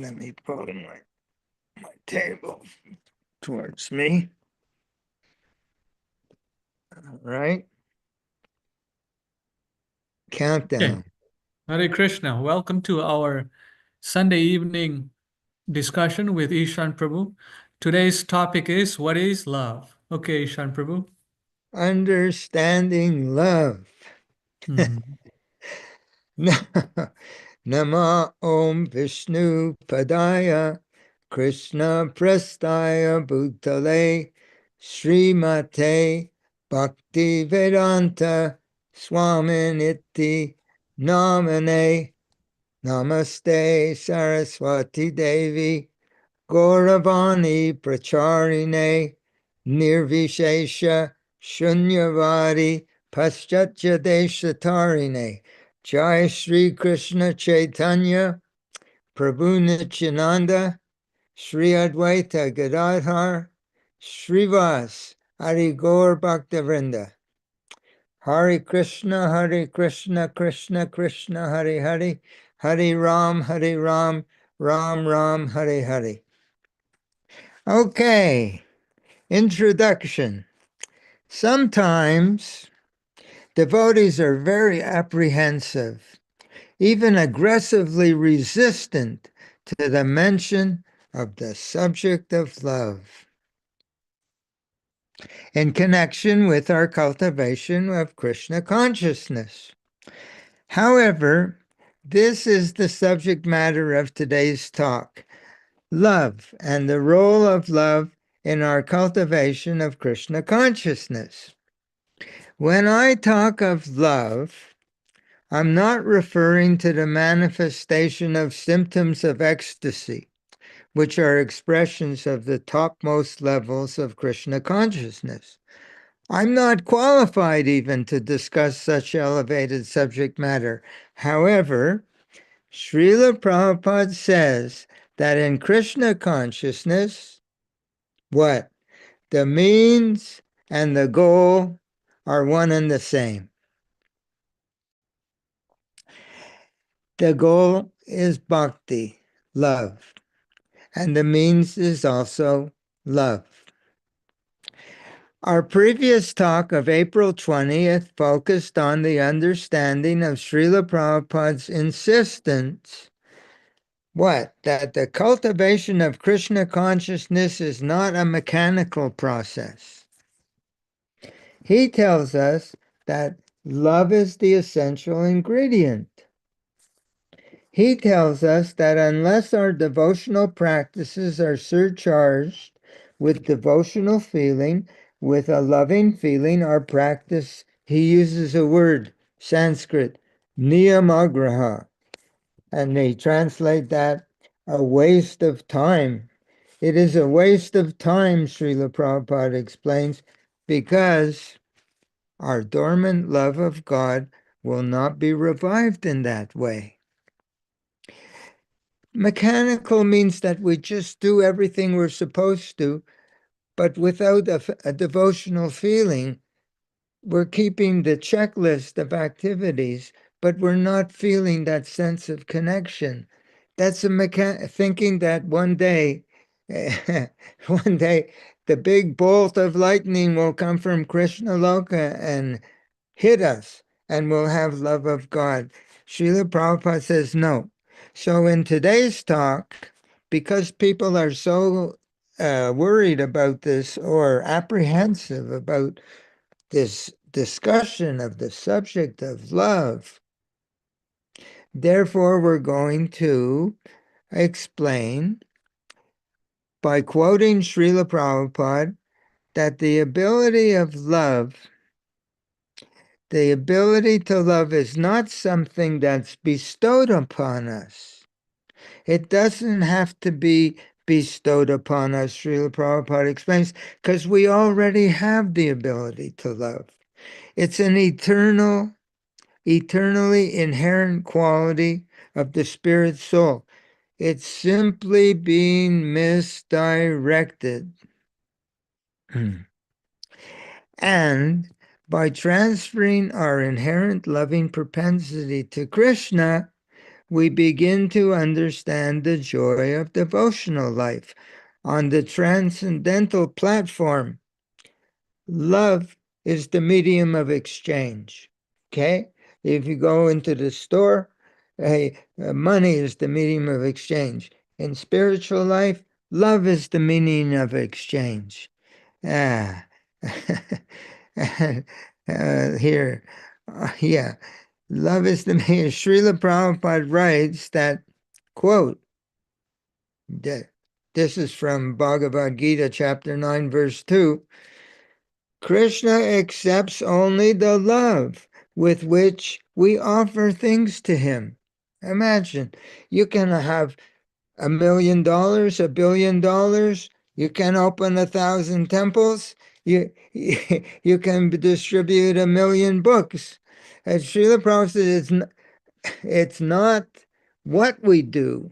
Let me pull my table towards me. All right. Countdown. Okay. Hare Krishna. Welcome to our Sunday evening discussion with Ishan Prabhu. Today's topic is what is love? Okay, Ishan Prabhu. Understanding love. Mhm. Nama Om Vishnu Padaya Krishna Prastaya Bhutale Srimate Bhakti Vedanta Swaminiti Namane Namaste Saraswati Devi Gauravani Pracharine Nirvishesha Shunyavadi Paschatya Deshatarine Jai Sri Krishna Chaitanya Prabhu Nityananda Sri Advaita Gadadhar Srivas Hari Gaur Bhaktavrinda Hare Krishna, Krishna Krishna, Hare Hare, Hare Ram, Ram Ram, Hare Hare. Okay, introduction. Sometimes devotees are very apprehensive, even aggressively resistant to the mention of the subject of love in connection with our cultivation of Krishna consciousness. However, this is the subject matter of today's talk, love and the role of love in our cultivation of Krishna consciousness. When I talk of love, I'm not referring to the manifestation of symptoms of ecstasy, which are expressions of the topmost levels of Krishna consciousness. I'm not qualified even to discuss such elevated subject matter. However, Srila Prabhupada says that in Krishna consciousness, what? The means and the goal are one and the same. The goal is bhakti, love, and the means is also love. Our previous talk of April 20th focused on the understanding of Srila Prabhupada's insistence, what? That the cultivation of Krishna consciousness is not a mechanical process. He tells us that love is the essential ingredient. He tells us that unless our devotional practices are surcharged with devotional feeling, with a loving feeling, our practice, he uses a word, Sanskrit, niyamagraha, and they translate that a waste of time. It is a waste of time, Srila Prabhupada explains, because our dormant love of God will not be revived in that way. Mechanical means that we just do everything we're supposed to, but without a devotional feeling. We're keeping the checklist of activities, but we're not feeling that sense of connection. That's thinking that one day, one day, the big bolt of lightning will come from Krishna Loka and hit us, and we'll have love of God. Srila Prabhupada says no. So in today's talk, because people are so worried about this or apprehensive about this discussion of the subject of love, therefore we're going to explain by quoting Srila Prabhupada that the ability to love is not something that's bestowed upon us. It doesn't have to be bestowed upon us, Srila Prabhupada explains, because we already have the ability to love. It's an eternally inherent quality of the spirit soul. It's simply being misdirected. And by transferring our inherent loving propensity to Krishna, we begin to understand the joy of devotional life. On the transcendental platform, love is the medium of exchange. Okay? If you go into the store, money is the medium of exchange. In spiritual life, love is the meaning of exchange. Ah, here, yeah, love is the meaning. Srila Prabhupada writes that, quote, this is from Bhagavad Gita, chapter 9, verse 2. Krishna accepts only the love with which we offer things to him. Imagine, you can have $1 million, $1 billion. You can open 1,000 temples. You can distribute 1 million books. As Srila Prabhupada said, it's not what we do,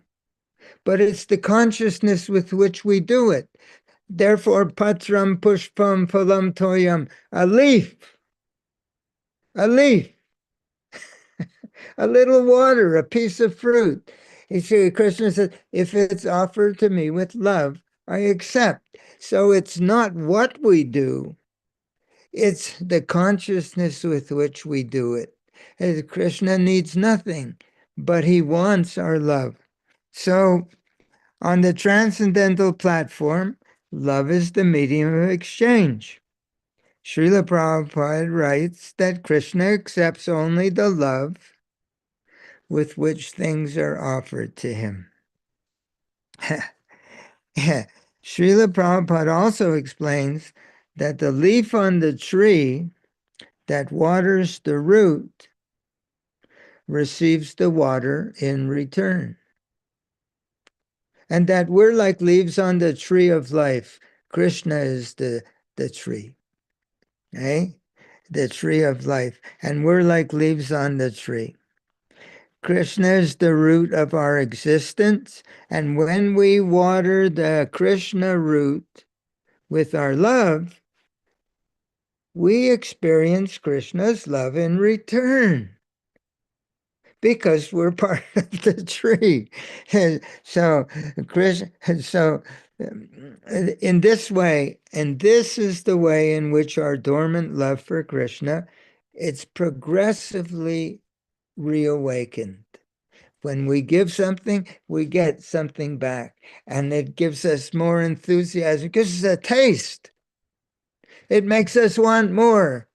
but it's the consciousness with which we do it. Therefore, patram pushpam phalam toyam, a leaf, a leaf, a little water, a piece of fruit. You see, Krishna says, if it's offered to me with love, I accept. So it's not what we do, it's the consciousness with which we do it. And Krishna needs nothing, but he wants our love. So on the transcendental platform, love is the medium of exchange. Srila Prabhupada writes that Krishna accepts only the love with which things are offered to him. Srila Prabhupada also explains that the leaf on the tree that waters the root receives the water in return. And that we're like leaves on the tree of life. Krishna is the tree, eh? The tree of life. And we're like leaves on the tree. Krishna is the root of our existence. And when we water the Krishna root with our love, we experience Krishna's love in return because we're part of the tree. And so, in this way, and this is the way in which our dormant love for Krishna, it's progressively reawakened. When we give something, we get something back, and it gives us more enthusiasm. It gives us a taste. It makes us want more.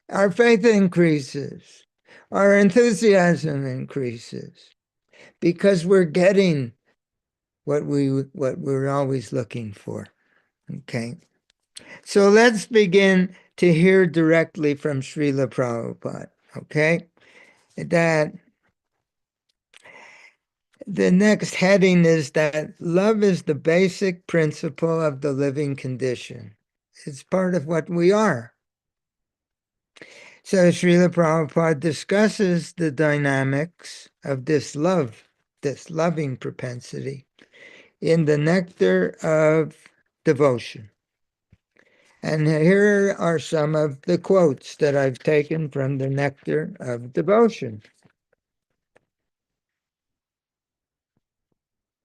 Our faith increases. Our enthusiasm increases because we're getting what we're always looking for. Okay. So let's begin to hear directly from Srila Prabhupada. Okay. That the next heading is that love is the basic principle of the living condition. It's part of what we are. So Srila Prabhupada discusses the dynamics of this love, this loving propensity, in the nectar of devotion. And here are some of the quotes that I've taken from the nectar of devotion.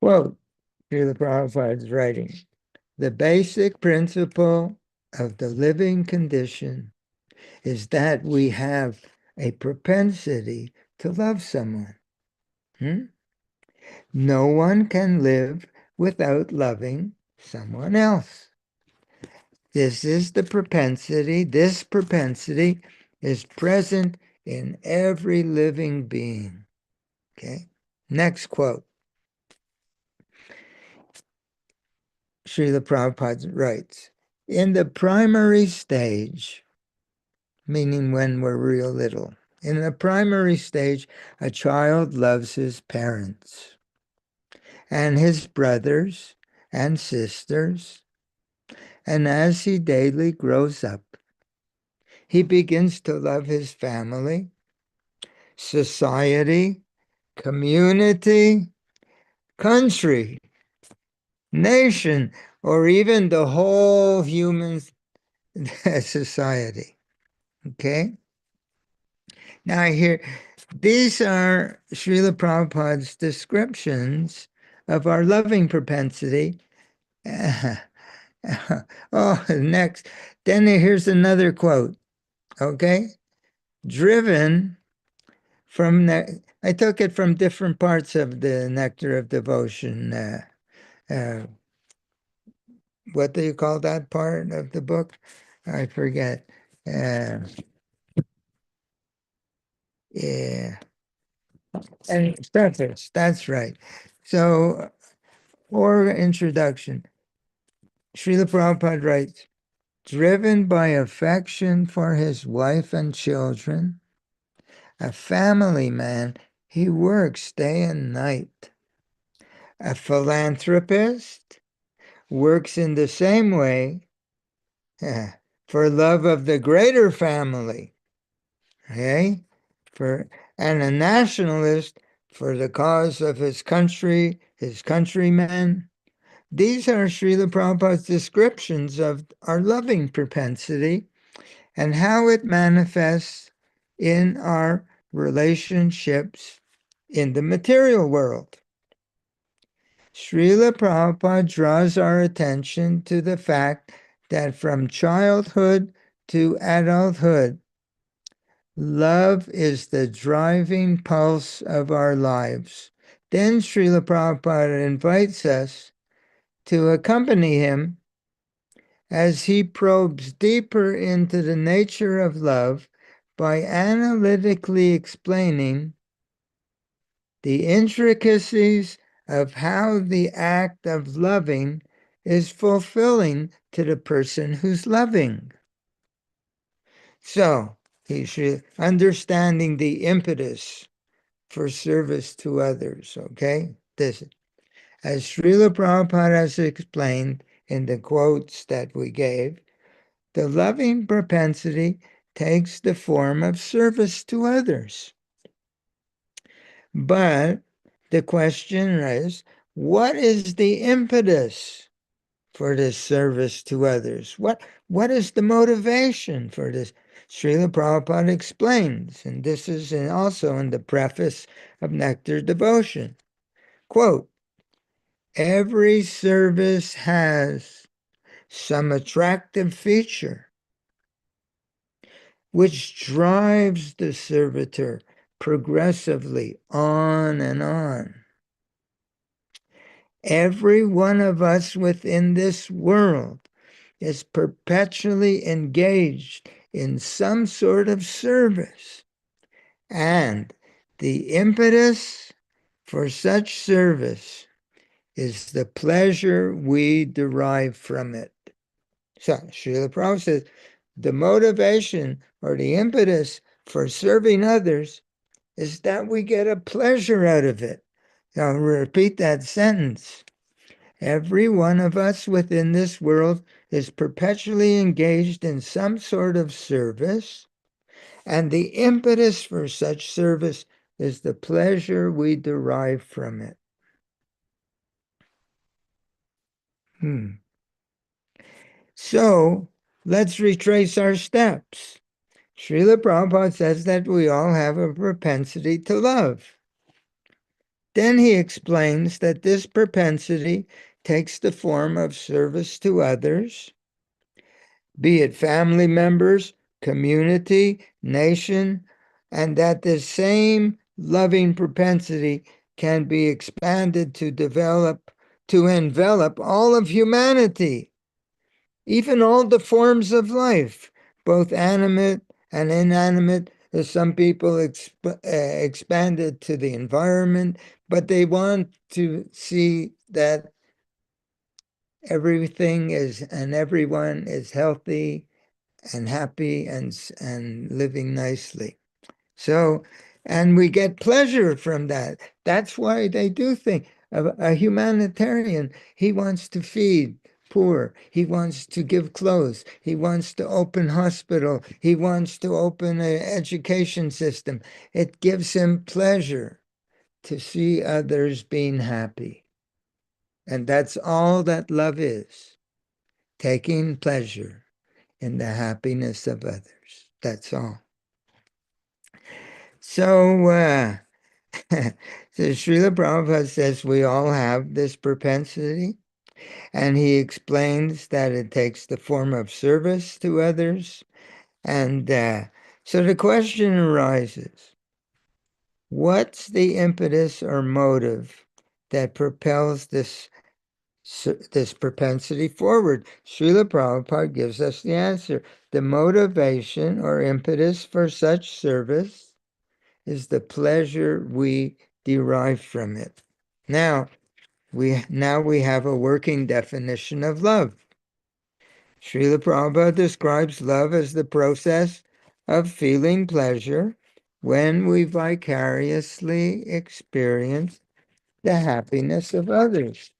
Quote, Srila Prabhupada's writing, the basic principle of the living condition is that we have a propensity to love someone. No one can live without loving someone else. This is the propensity. This propensity is present in every living being. Okay. Next quote. Srila Prabhupada writes, in the primary stage, meaning when we're real little, in the primary stage, a child loves his parents and his brothers and sisters. And as he daily grows up, he begins to love his family, society, community, country, nation, or even the whole human society. Okay? Now here, These are Srila Prabhupada's descriptions of our loving propensity. Oh, next. Then here's another quote, okay? Driven from I took it from different parts of the Nectar of Devotion. Uh, what do you call that part of the book? I forget. Uh, yeah, and preface. That's right. So, or introduction. Srila Prabhupada writes, driven by affection for his wife and children, a family man, he works day and night. A philanthropist works in the same way for love of the greater family, okay? And a nationalist for the cause of his country, his countrymen. These are Srila Prabhupada's descriptions of our loving propensity and how it manifests in our relationships in the material world. Srila Prabhupada draws our attention to the fact that from childhood to adulthood, love is the driving pulse of our lives. Then Srila Prabhupada invites us to accompany him as he probes deeper into the nature of love by analytically explaining the intricacies of how the act of loving is fulfilling to the person who's loving. So, understanding the impetus for service to others, okay? This, as Srila Prabhupada has explained in the quotes that we gave, the loving propensity takes the form of service to others. But the question is, what is the impetus for this service to others? What is the motivation for this? Srila Prabhupada explains, and this is also in the preface of Nectar Devotion. Quote, every service has some attractive feature which drives the servitor progressively on and on. Every one of us within this world is perpetually engaged in some sort of service, and the impetus for such service is the pleasure we derive from it. So, Srila Prabhupada says, the motivation or the impetus for serving others is that we get a pleasure out of it. I'll repeat that sentence. Every one of us within this world is perpetually engaged in some sort of service, and the impetus for such service is the pleasure we derive from it. So, let's retrace our steps. Srila Prabhupada says that we all have a propensity to love. Then he explains that this propensity takes the form of service to others, be it family members, community, nation, and that the same loving propensity can be expanded to envelop all of humanity, even all the forms of life, both animate and inanimate. As some people expand it to the environment, but they want to see that everything is and everyone is healthy and happy and living nicely. So, and we get pleasure from that. That's why they do things. A humanitarian, he wants to feed poor. He wants to give clothes. He wants to open hospital. He wants to open an education system. It gives him pleasure to see others being happy. And that's all that love is, taking pleasure in the happiness of others. That's all. So, so Srila Prabhupada says we all have this propensity, and he explains that it takes the form of service to others. And so the question arises, what's the impetus or motive that propels this propensity forward? Srila Prabhupada gives us the answer. The motivation or impetus for such service is the pleasure we derive from it. Now we have a working definition of love. Srila Prabhupada describes love as the process of feeling pleasure when we vicariously experience the happiness of others.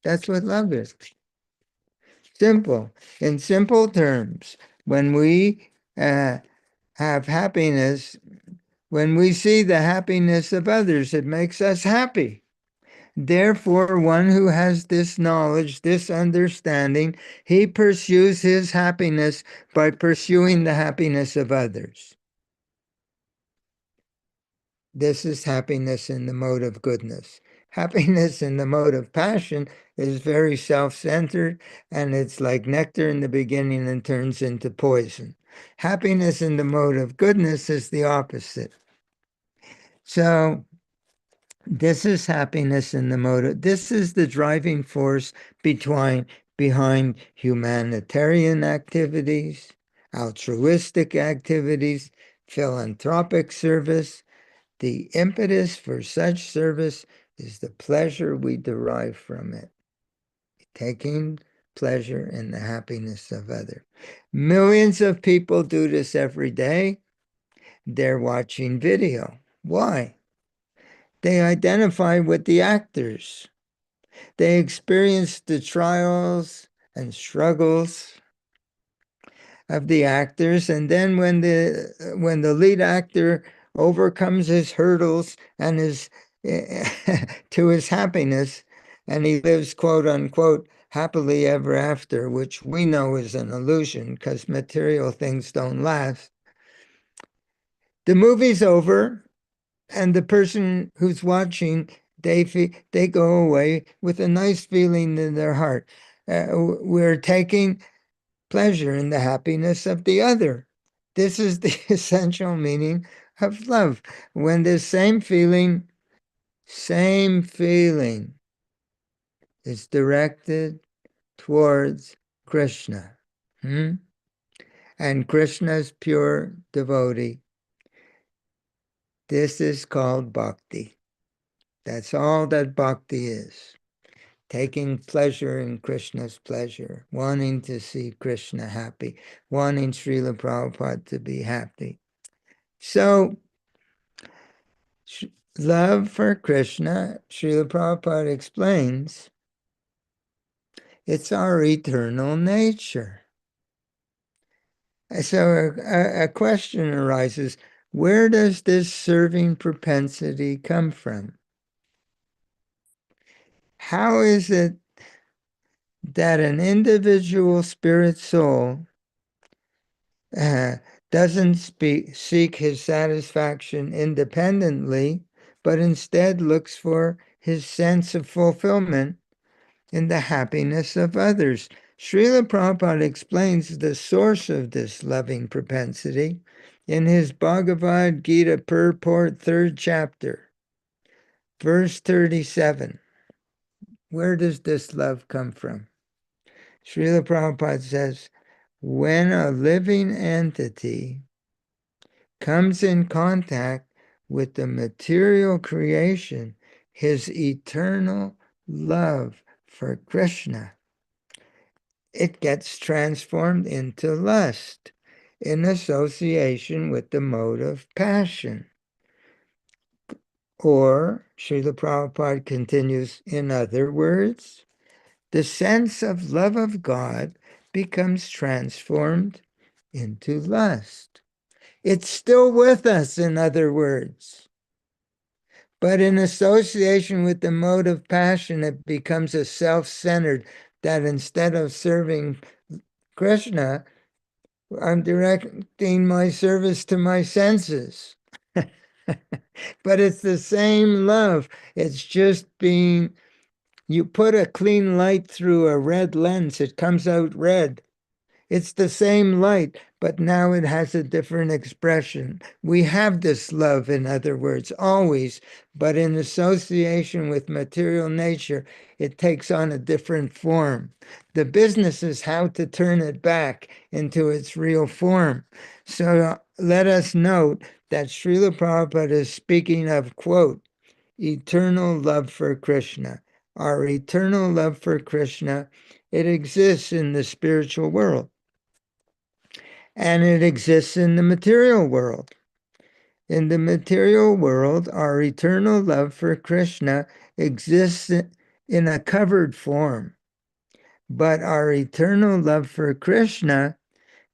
That's what love is. Simple. In simple terms, when we have happiness, when we see the happiness of others, it makes us happy. Therefore, one who has this knowledge, this understanding, he pursues his happiness by pursuing the happiness of others. This is happiness in the mode of goodness. Happiness in the mode of passion is very self-centered, and it's like nectar in the beginning and turns into poison. Happiness in the mode of goodness is the opposite. So this is happiness in the mode of, this is the driving force behind humanitarian activities, altruistic activities, philanthropic service. The impetus for such service is the pleasure we derive from it, taking pleasure in the happiness of others. Millions of people do this every day. They're watching video. Why? They identify with the actors. They experience the trials and struggles of the actors, and then when the lead actor overcomes his hurdles and his to his happiness, and he lives quote unquote happily ever after, which we know is an illusion because material things don't last. The movie's over, and the person who's watching, they go away with a nice feeling in their heart. We're taking pleasure in the happiness of the other. This is the essential meaning of love. When this same feeling is directed towards Krishna, and Krishna's pure devotee, this is called bhakti. That's all that bhakti is. Taking pleasure in Krishna's pleasure, wanting to see Krishna happy, wanting Srila Prabhupada to be happy. So, love for Krishna, Srila Prabhupada explains, it's our eternal nature. So a question arises, where does this serving propensity come from? How is it that an individual spirit soul doesn't seek his satisfaction independently, but instead looks for his sense of fulfillment in the happiness of others? Srila Prabhupada explains the source of this loving propensity in his Bhagavad Gita purport, 3rd chapter, verse 37. Where does this love come from? Srila Prabhupada says, when a living entity comes in contact with the material creation, his eternal love for Krishna, it gets transformed into lust in association with the mode of passion. Or, Srila Prabhupada continues, in other words, the sense of love of God becomes transformed into lust. It's still with us, in other words. But in association with the mode of passion, it becomes a self-centered, that instead of serving Krishna, I'm directing my service to my senses. But it's the same love. It's just being, you put a clean light through a red lens, it comes out red. It's the same light, but now it has a different expression. We have this love, in other words, always, but in association with material nature, it takes on a different form. The business is how to turn it back into its real form. So let us note that Srila Prabhupada is speaking of, quote, eternal love for Krishna. Our eternal love for Krishna, it exists in the spiritual world. And it exists in the material world. In the material world, our eternal love for Krishna exists in a covered form. But our eternal love for Krishna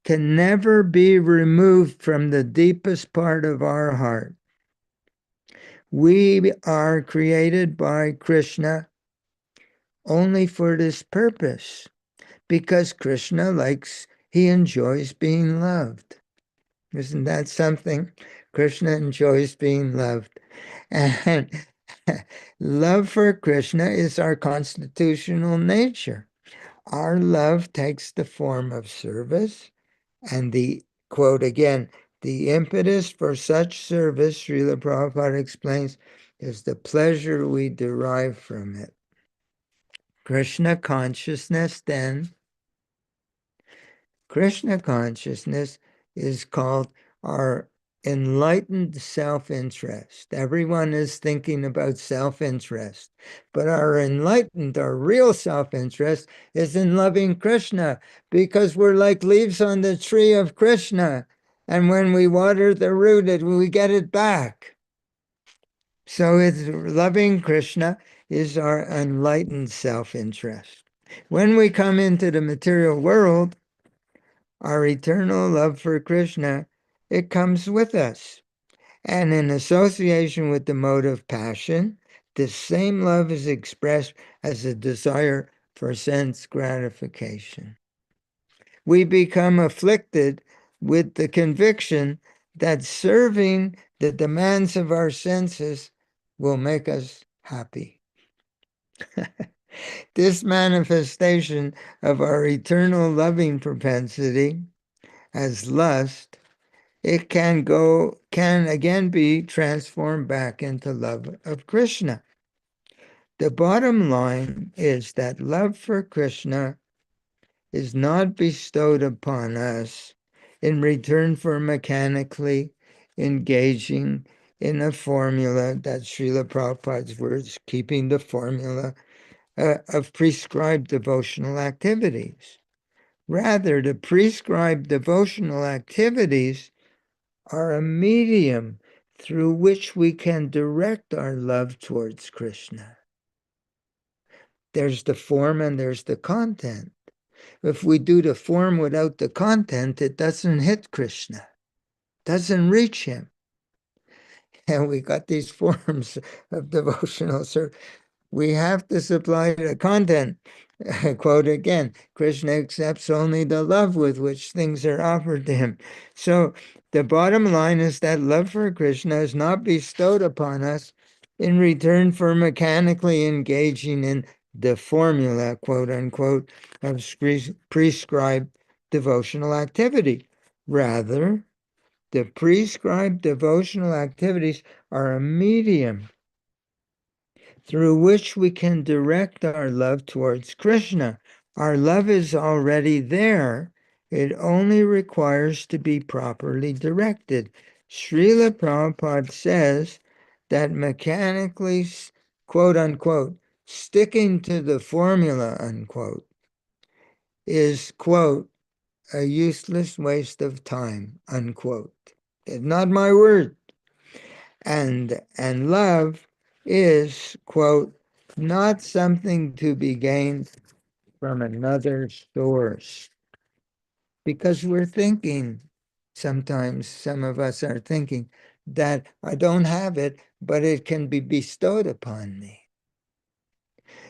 can never be removed from the deepest part of our heart. We are created by Krishna only for this purpose, because Krishna he enjoys being loved. Isn't that something? Krishna enjoys being loved. And love for Krishna is our constitutional nature. Our love takes the form of service, and the, quote again, the impetus for such service, Srila Prabhupada explains, is the pleasure we derive from it. Krishna consciousness, then, Krishna consciousness is called our enlightened self-interest. Everyone is thinking about self-interest, but our enlightened, our real self-interest is in loving Krishna, because we're like leaves on the tree of Krishna. And when we water the root, we get it back. So it's loving Krishna is our enlightened self-interest. When we come into the material world, our eternal love for Krishna, it comes with us. And in association with the mode of passion, this same love is expressed as a desire for sense gratification. We become afflicted with the conviction that serving the demands of our senses will make us happy. This manifestation of our eternal loving propensity as lust, it can again be transformed back into love of Krishna. The bottom line is that love for Krishna is not bestowed upon us in return for mechanically engaging in a formula, that's Srila Prabhupada's words, keeping the formula of prescribed devotional activities. Rather, the prescribed devotional activities are a medium through which we can direct our love towards Krishna. There's the form and there's the content. If we do the form without the content, it doesn't hit Krishna, doesn't reach him. And we got these forms of devotional service. We have to supply the content. Quote again, Krishna accepts only the love with which things are offered to him. So the bottom line is that love for Krishna is not bestowed upon us in return for mechanically engaging in the formula, quote unquote, of prescribed devotional activity. Rather, the prescribed devotional activities are a medium through which we can direct our love towards Krishna. Our love is already there. It only requires to be properly directed. Srila Prabhupada says that mechanically, quote unquote, sticking to the formula, unquote, is, quote, a useless waste of time, unquote. It's not my word. And love is, quote, not something to be gained from another source. Because we're thinking, sometimes some of us are thinking, that I don't have it, but it can be bestowed upon me.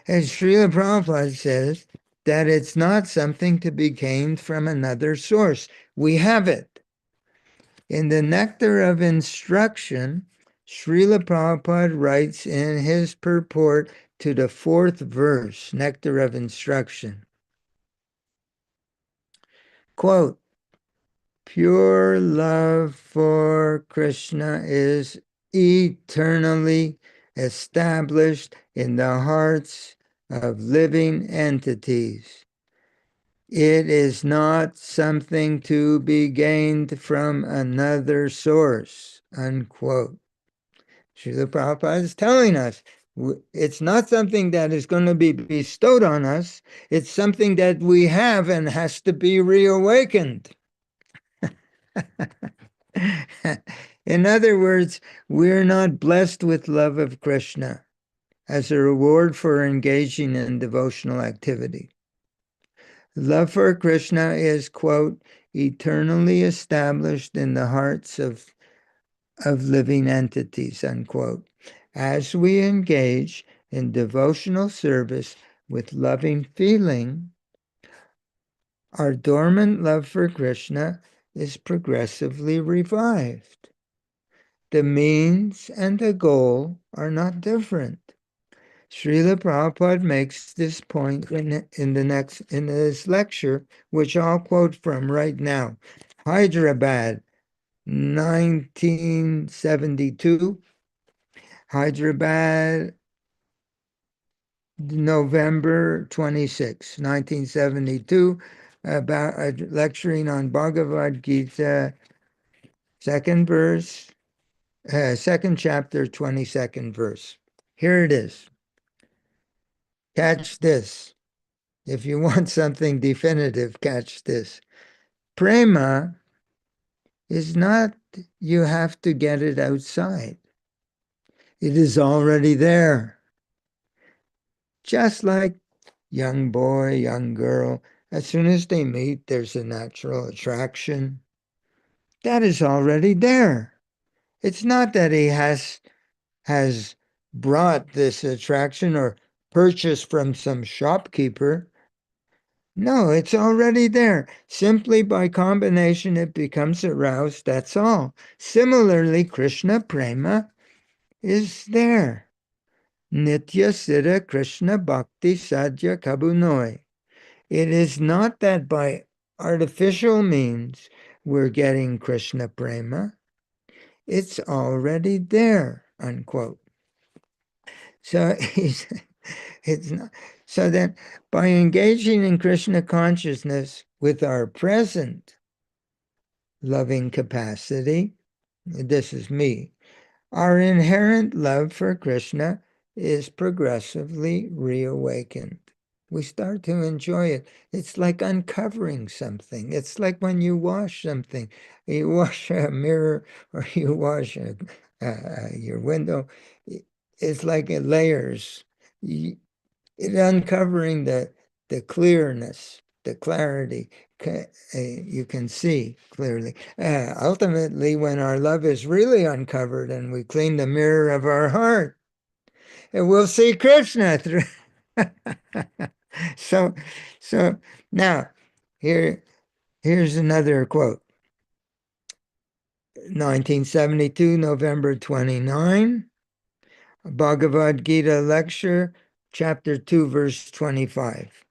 As Srila Prabhupada says, that it's not something to be gained from another source. We have it. In the Nectar of Instruction, Srila Prabhupada writes in his purport to the 4th verse, Nectar of Instruction, quote, "Pure love for Krishna is eternally established in the hearts of living entities. It is not something to be gained from another source," unquote. Srila Prabhupada is telling us it's not something that is going to be bestowed on us. It's something that we have and has to be reawakened. In other words, we're not blessed with love of Krishna as a reward for engaging in devotional activity. Love for Krishna is, quote, eternally established in the hearts of living entities, unquote. As we engage in devotional service with loving feeling, our dormant love for Krishna is progressively revived. The means and the goal are not different. Srila Prabhupada makes this point in this lecture, which I'll quote from right now. Hyderabad, 1972. Hyderabad, November 26, 1972, about lecturing on Bhagavad Gita, second chapter, 22nd verse. Here it is. Catch this. If you want something definitive, catch this. Prema is not, you have to get it outside. It is already there. Just like young boy, young girl, as soon as they meet, there's a natural attraction. That is already there. It's not that he has brought this attraction or purchased from some shopkeeper. No, it's already there. Simply by combination, it becomes aroused, that's all. Similarly, Krishna Prema is there. Nitya Siddha Krishna Bhakti Sadhya Kabunoi. It is not that by artificial means we're getting Krishna Prema. It's already there, unquote. So it's not. So then by engaging in Krishna consciousness with our present loving capacity, this is me, our inherent love for Krishna is progressively reawakened. We start to enjoy it. It's like uncovering something. It's like when you wash something. You wash a mirror or you wash your window. It's like layers. It's uncovering the clearness, the clarity. You can see clearly. Ultimately, when our love is really uncovered and we clean the mirror of our heart, we'll see Krishna through. So now here's another quote. 1972, November 29, Bhagavad Gita lecture, chapter 2, verse 25.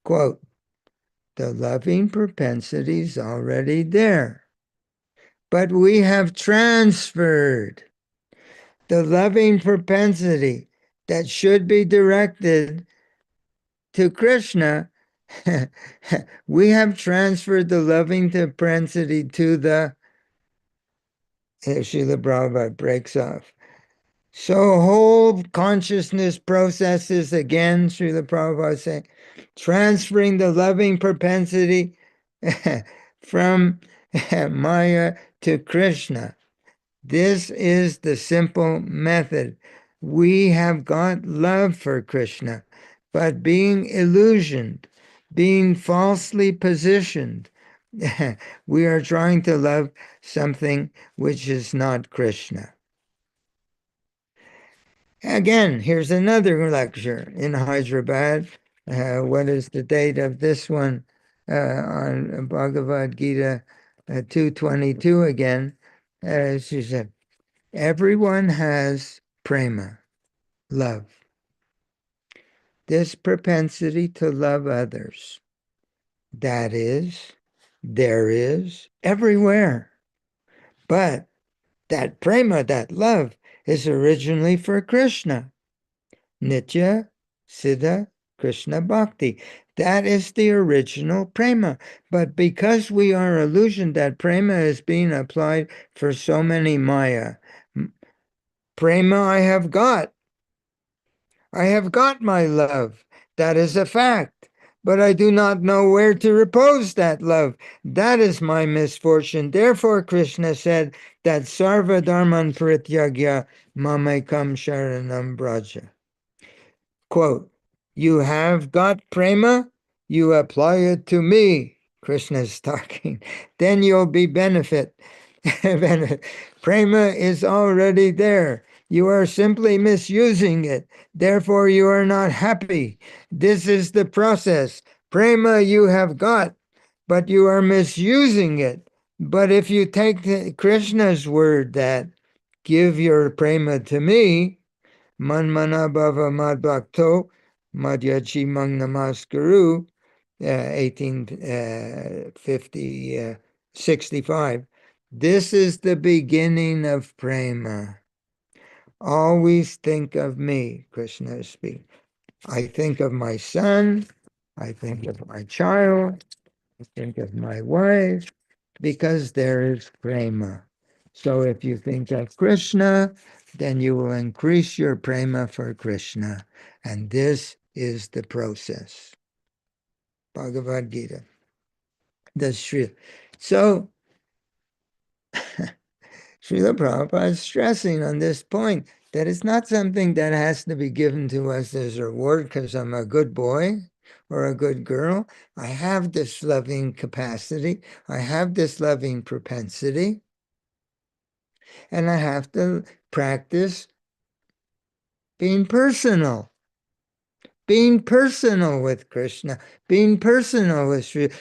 Quote, "The loving propensity is already there, but we have transferred the loving propensity that should be directed to Krishna." We have transferred the loving propensity to the, Srila Prabhupada breaks off. So whole consciousness processes again, Srila Prabhupada saying, transferring the loving propensity from Maya to Krishna. This is the simple method. We have got love for Krishna, but being illusioned, being falsely positioned, we are trying to love something which is not Krishna. Again, here's another lecture in Hyderabad, What is the date of this one? On Bhagavad Gita 2:22 again. She said, everyone has prema, love, this propensity to love others. That is, there is everywhere. But that prema, that love, is originally for Krishna. Nitya, Siddha, Krishna Bhakti. That is the original prema. But because we are illusioned that prema is being applied for so many Maya, prema I have got. I have got my love. That is a fact. But I do not know where to repose that love. That is my misfortune. Therefore, Krishna said that Sarva Dharman Parityagya Mamekam Sharanam Braja. Quote, you have got prema, you apply it to me, Krishna's talking. Then you'll be benefit. Prema is already there. You are simply misusing it. Therefore, you are not happy. This is the process. Prema you have got, but you are misusing it. But if you take Krishna's word that give your prema to me, Manmana Bhava Mad Bhakto Madhyachi Mang Namaskaru, 1850, 65. This is the beginning of prema. Always think of me, Krishna is speaking. I think of my son, I think of my child, I think of my wife, because there is prema. So if you think of Krishna, then you will increase your prema for Krishna. And this is the process. Bhagavad Gita. That's true. So Srila Prabhupada is stressing on this point that it's not something that has to be given to us as a reward because I'm a good boy or a good girl. I have this loving capacity. I have this loving propensity. And I have to practice being personal with Krishna, being personal with Srila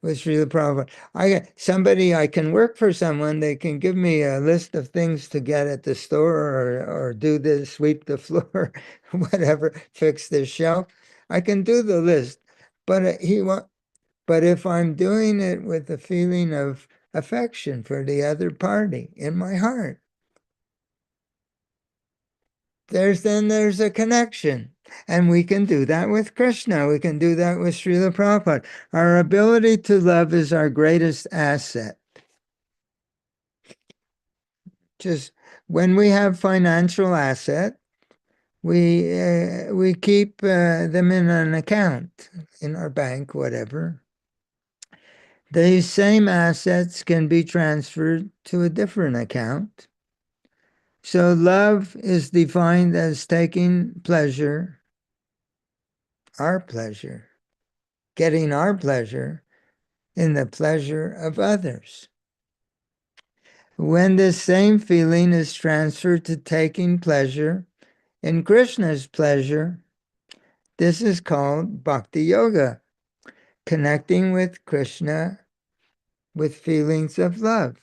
Prabhupada. Somebody, I can work for someone, they can give me a list of things to get at the store or do this, sweep the floor, whatever, fix the shelf. I can do the list, but but if I'm doing it with a feeling of affection for the other party in my heart, there's a connection. And we can do that with Krishna. We can do that with Srila Prabhupada. Our ability to love is our greatest asset. Just when we have financial asset, we keep them in an account, in our bank, whatever. These same assets can be transferred to a different account. So love is defined as taking pleasure, our pleasure, getting our pleasure in the pleasure of others. When this same feeling is transferred to taking pleasure in Krishna's pleasure, this is called Bhakti Yoga, connecting with Krishna with feelings of love.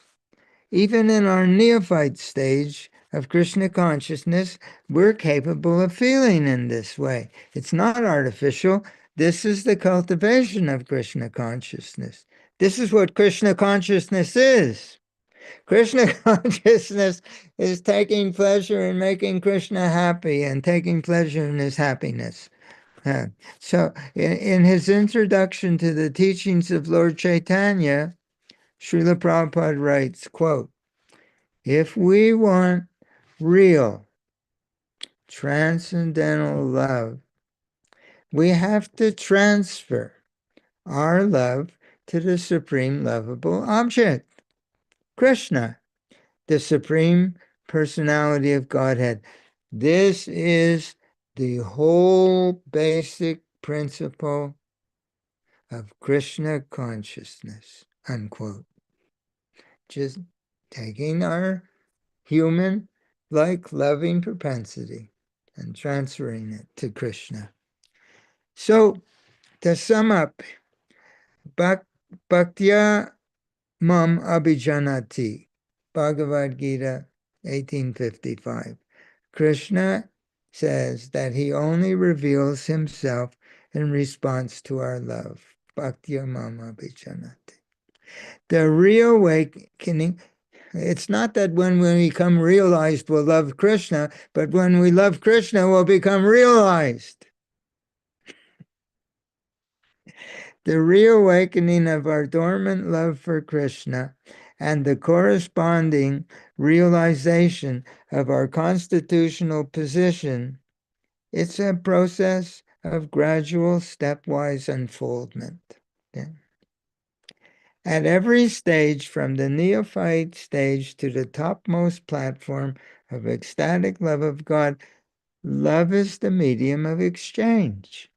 Even in our neophyte stage of Krishna consciousness, we're capable of feeling in this way. It's not artificial. This is the cultivation of Krishna consciousness. This is what Krishna consciousness is. Krishna consciousness is taking pleasure in making Krishna happy and taking pleasure in his happiness. So in his introduction to the teachings of Lord Chaitanya, Srila Prabhupada writes, quote, if we want real transcendental love, we have to transfer our love to the supreme lovable object, Krishna, the Supreme Personality of Godhead. This is the whole basic principle of Krishna consciousness, unquote. Just taking our human-like loving propensity and transferring it to Krishna. So, to sum up, Bhak- Bhaktya Mam Abhijanati, Bhagavad Gita, 1855. Krishna says that he only reveals himself in response to our love. Bhaktya Mam Abhijanati. The reawakening, it's not that when we become realized we'll love Krishna, but when we love Krishna, we'll become realized. The reawakening of our dormant love for Krishna and the corresponding realization of our constitutional position, it's a process of gradual stepwise unfoldment. Yeah. At every stage, from the neophyte stage to the topmost platform of ecstatic love of God, love is the medium of exchange.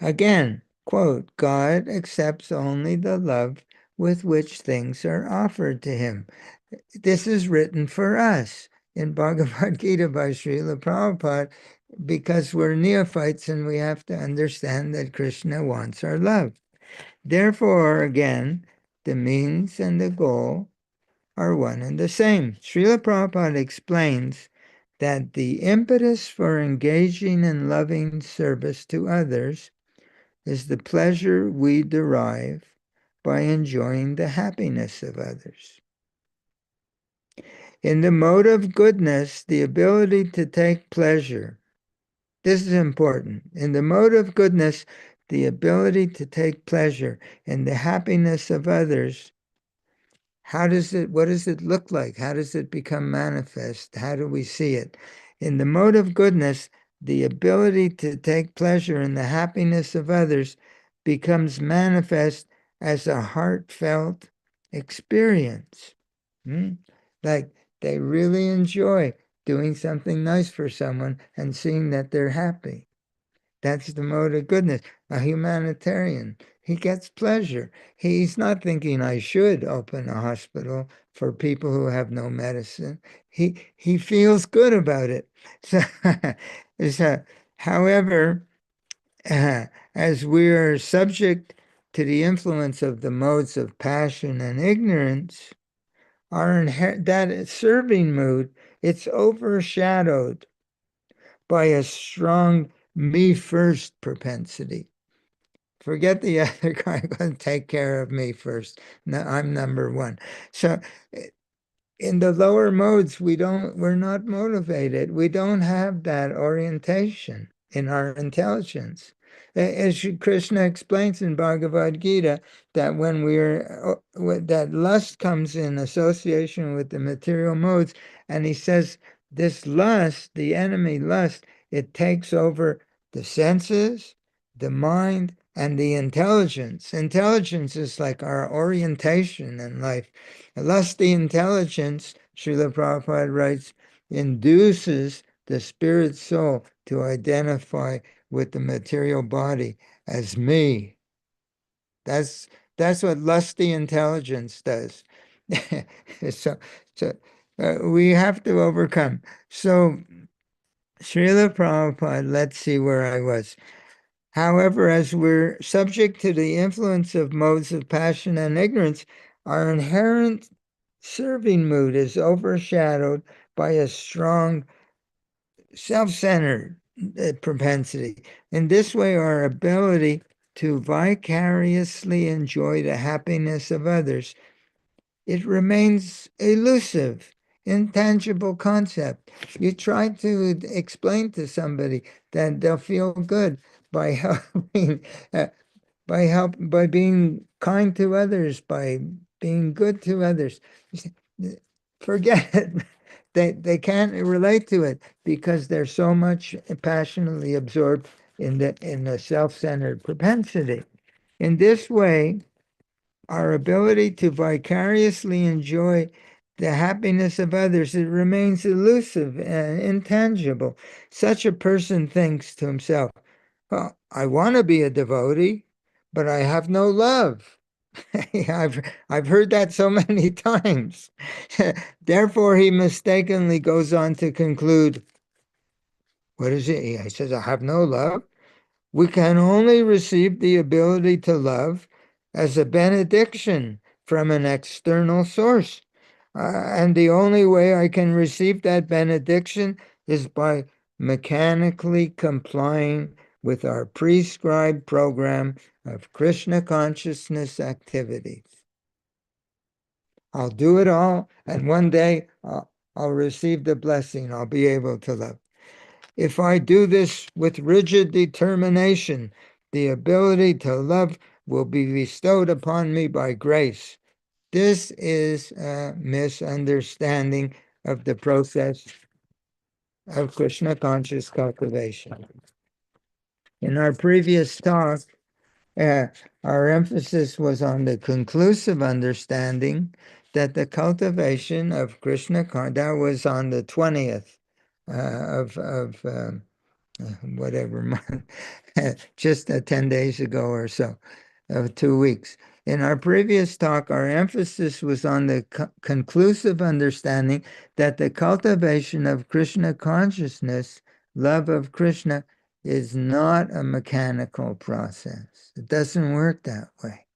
Again, quote, God accepts only the love with which things are offered to him. This is written for us in Bhagavad Gita by Srila Prabhupada because we're neophytes and we have to understand that Krishna wants our love. Therefore, again, the means and the goal are one and the same. Srila Prabhupada explains that the impetus for engaging in loving service to others is the pleasure we derive by enjoying the happiness of others. In the mode of goodness, the ability to take pleasure, this is important. In the mode of goodness, the ability to take pleasure in the happiness of others, what does it look like? How does it become manifest? How do we see it? In the mode of goodness, the ability to take pleasure in the happiness of others becomes manifest as a heartfelt experience. Like they really enjoy doing something nice for someone and seeing that they're happy. That's the mode of goodness. A humanitarian, he gets pleasure. He's not thinking I should open a hospital for people who have no medicine. He feels good about it. So, so however, as we are subject to the influence of the modes of passion and ignorance, that serving mood, it's overshadowed by a strong me first propensity. Forget the other guy, going to take care of me first. No, I'm number one. So in the lower modes, we're not motivated. We don't have that orientation in our intelligence. As Krishna explains in Bhagavad Gita, that when that lust comes in association with the material modes, and he says this lust, the enemy lust, it takes over the senses, the mind, and the intelligence. Intelligence is like our orientation in life. Lusty intelligence, Srila Prabhupada writes, induces the spirit soul to identify with the material body as me. That's that's what lusty intelligence does. so so we have to overcome. So Srila Prabhupada, let's see where I was. However, as we're subject to the influence of modes of passion and ignorance, our inherent serving mood is overshadowed by a strong self-centered propensity. In this way, our ability to vicariously enjoy the happiness of others, it remains elusive, intangible concept. You try to explain to somebody that they'll feel good by helping, by being kind to others, by being good to others. Forget it. They can't relate to it because they're so much passionately absorbed in the self-centered propensity. In this way, our ability to vicariously enjoy the happiness of others, it remains elusive and intangible. Such a person thinks to himself, well, I want to be a devotee, but I have no love. I've heard that so many times. Therefore, he mistakenly goes on to conclude, what is it? He says, I have no love. We can only receive the ability to love as a benediction from an external source. And the only way I can receive that benediction is by mechanically complying with our prescribed program of Krishna consciousness activities. I'll do it all, and one day I'll receive the blessing. I'll be able to love. If I do this with rigid determination, the ability to love will be bestowed upon me by grace. This is a misunderstanding of the process of Krishna conscious cultivation. In our previous talk, our emphasis was on the conclusive understanding that the cultivation of Krishna, that was on the 20th of whatever month, just 10 days ago or so, 2 weeks. In our previous talk, our emphasis was on the conclusive understanding that the cultivation of Krishna consciousness, love of Krishna, is not a mechanical process. It doesn't work that way.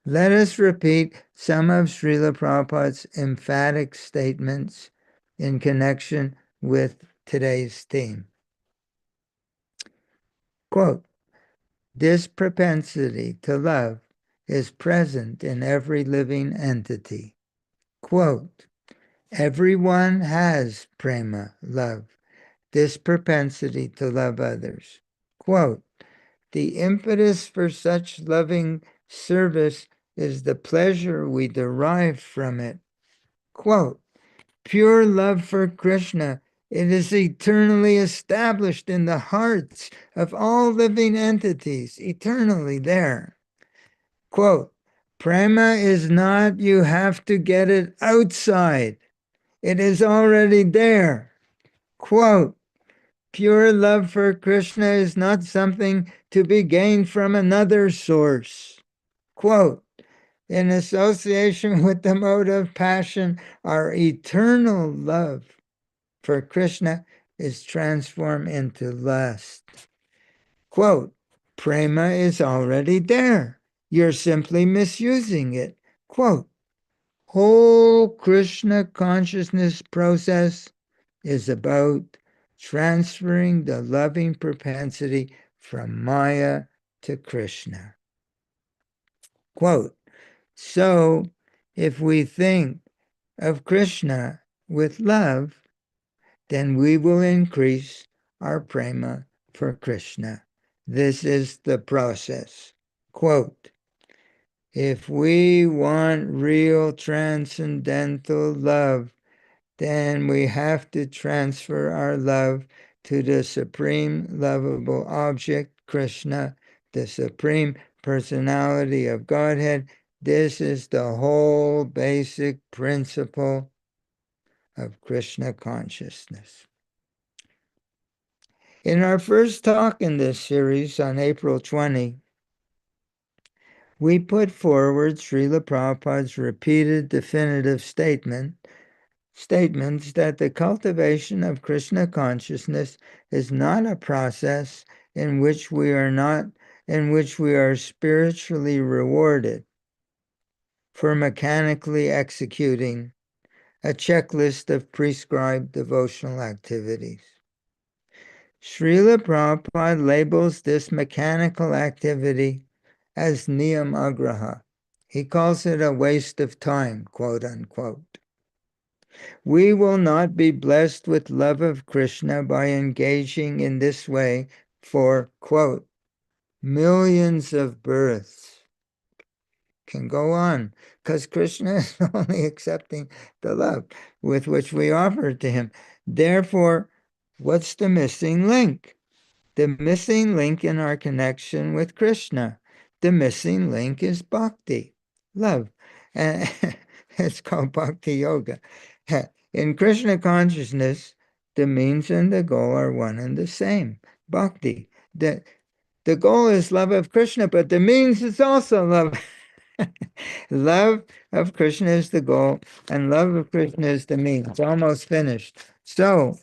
Let us repeat some of Srila Prabhupada's emphatic statements in connection with today's theme. Quote, "This propensity to love is present in every living entity." Quote, "Everyone has prema, love, this propensity to love others." Quote, "The impetus for such loving service is the pleasure we derive from it." Quote, "Pure love for Krishna, it is eternally established in the hearts of all living entities, eternally there." Quote, "Prema is not you have to get it outside. It is already there." Quote, "Pure love for Krishna is not something to be gained from another source." Quote, "In association with the mode of passion, our eternal love for Krishna is transformed into lust." Quote, "Prema is already there. You're simply misusing it." Quote, "Whole Krishna consciousness process is about transferring the loving propensity from Maya to Krishna." Quote, "So if we think of Krishna with love, then we will increase our prema for Krishna. This is the process." Quote, "If we want real transcendental love, then we have to transfer our love to the supreme lovable object, Krishna, the supreme personality of Godhead. This is the whole basic principle of Krishna consciousness." In our first talk in this series on April 20, we put forward Srila Prabhupada's repeated definitive statements that the cultivation of Krishna consciousness is not a process in which we are spiritually rewarded for mechanically executing a checklist of prescribed devotional activities. Srila Prabhupada labels this mechanical activity as niyam agraha. He calls it a waste of time, quote unquote. We will not be blessed with love of Krishna by engaging in this way for, quote, millions of births. Can go on, because Krishna is only accepting the love with which we offer to him. Therefore, what's the missing link? The missing link in our connection with Krishna. The missing link is bhakti, love. And it's called bhakti yoga. In Krishna consciousness, the means and the goal are one and the same. Bhakti. The goal is love of Krishna, but the means is also love. Love of Krishna is the goal, and love of Krishna is the means. It's almost finished. So,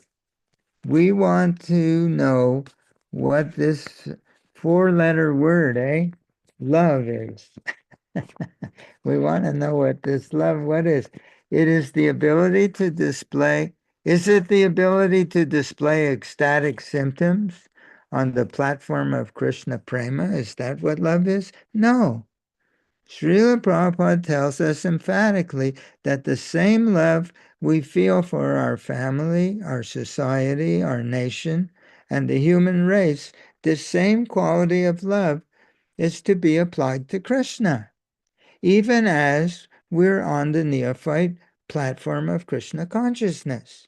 we want to know what this four-letter word, love is. We want to know what this love, what is. It is the ability to display, is it the ability to display ecstatic symptoms on the platform of Krishna Prema? Is that what love is? No. Srila Prabhupada tells us emphatically that the same love we feel for our family, our society, our nation, and the human race, this same quality of love is to be applied to Krishna, even as we're on the neophyte platform of Krishna consciousness.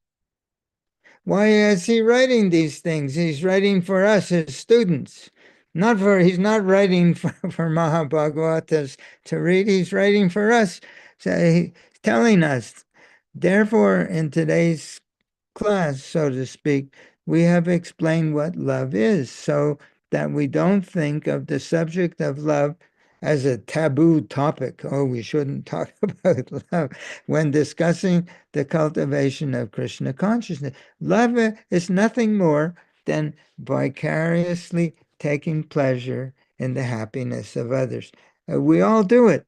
Why is he writing these things? He's writing for us, his students. He's not writing for Mahabhagavatas to read, he's writing for us. So he's telling us, therefore, in today's class, so to speak, we have explained what love is so that we don't think of the subject of love as a taboo topic. Oh, we shouldn't talk about love when discussing the cultivation of Krishna consciousness. Love is nothing more than vicariously taking pleasure in the happiness of others. We all do it.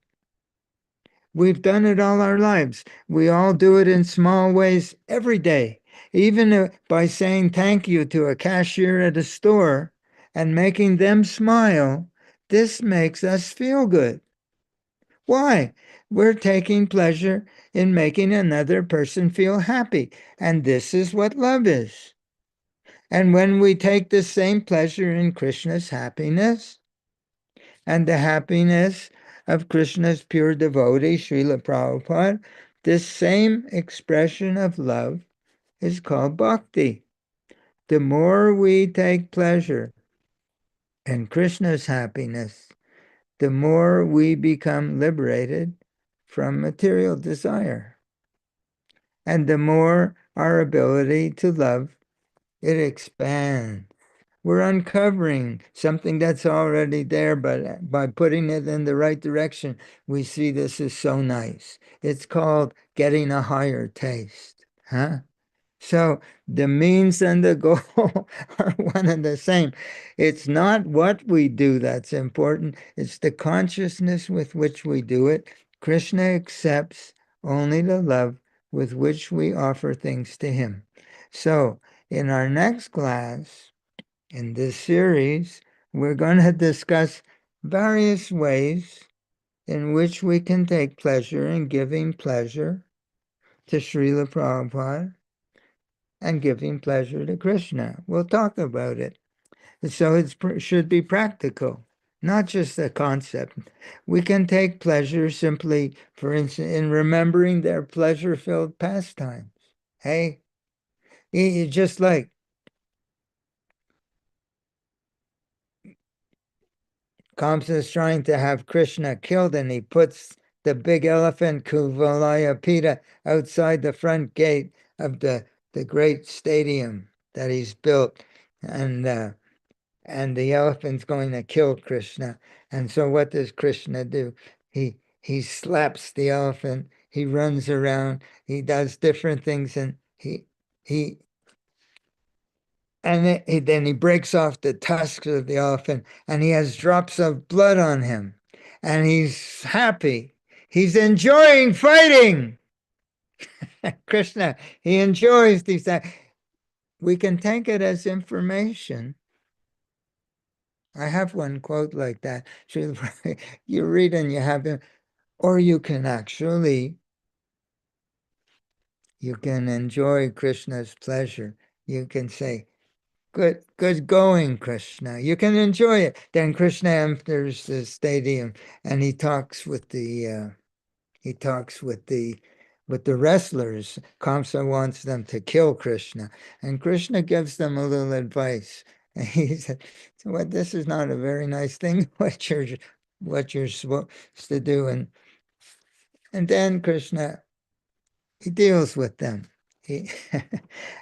We've done it all our lives. We all do it in small ways every day, even by saying thank you to a cashier at a store and making them smile. This makes us feel good. Why? We're taking pleasure in making another person feel happy. And this is what love is. And when we take the same pleasure in Krishna's happiness, and the happiness of Krishna's pure devotee, Srila Prabhupada, this same expression of love is called bhakti. The more we take pleasure in Krishna's happiness, the more we become liberated from material desire. And the more our ability to love, it expands. We're uncovering something that's already there, but by putting it in the right direction, we see this is so nice. It's called getting a higher taste, huh? So the means and the goal are one and the same. It's not what we do that's important, it's the consciousness with which we do it. Krishna accepts only the love with which we offer things to him. So in our next class, in this series, we're going to discuss various ways in which we can take pleasure in giving pleasure to Srila Prabhupada and giving pleasure to Krishna. We'll talk about it. So it should be practical, not just a concept. We can take pleasure simply, for instance, in remembering their pleasure-filled pastimes. Hey, just like Kamsa is trying to have Krishna killed, and he puts the big elephant Kuvalayapita outside the front gate of the great stadium that he's built, and the elephant's going to kill Krishna. And so what does Krishna do? He slaps the elephant. He runs around. He does different things, and he and then he breaks off the tusks of the elephant, and he has drops of blood on him. And he's happy. He's enjoying fighting. Krishna, he enjoys these things. We can take it as information. I have one quote like that. You read and you have it, or you can enjoy Krishna's pleasure. You can say, good going, Krishna. You can enjoy it. Then Krishna enters the stadium and he talks with the wrestlers. Kamsa wants them to kill Krishna, and Krishna gives them a little advice. And he said, "Well, this is not a very nice thing. What you're supposed to do." And then Krishna, he deals with them.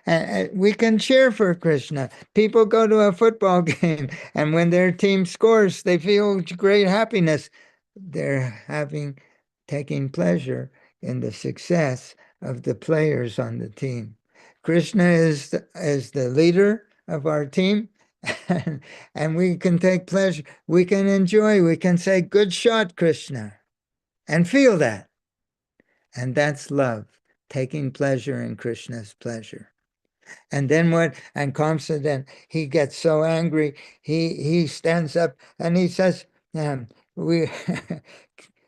And we can cheer for Krishna. People go to a football game, and when their team scores, they feel great happiness. They're taking pleasure in the success of the players on the team. Krishna is the leader of our team, and, and we can take pleasure, we can enjoy, we can say, "Good shot, Krishna," and feel that. And that's love, taking pleasure in Krishna's pleasure. And then what? And Kamsa, then he gets so angry, he stands up and he says, "We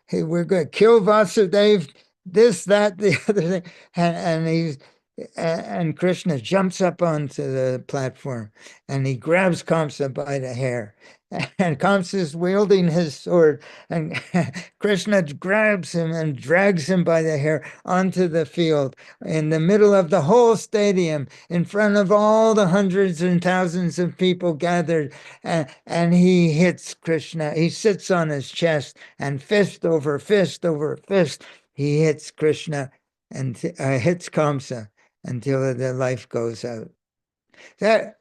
hey, we're going to kill Vasudev, this, that, the other thing," and Krishna jumps up onto the platform and he grabs Kamsa by the hair. And Kamsa is wielding his sword, and Krishna grabs him and drags him by the hair onto the field in the middle of the whole stadium, in front of all the hundreds and thousands of people gathered. And he hits Krishna. He sits on his chest, and fist over fist over fist, he hits Krishna and hits Kamsa until the life goes out. That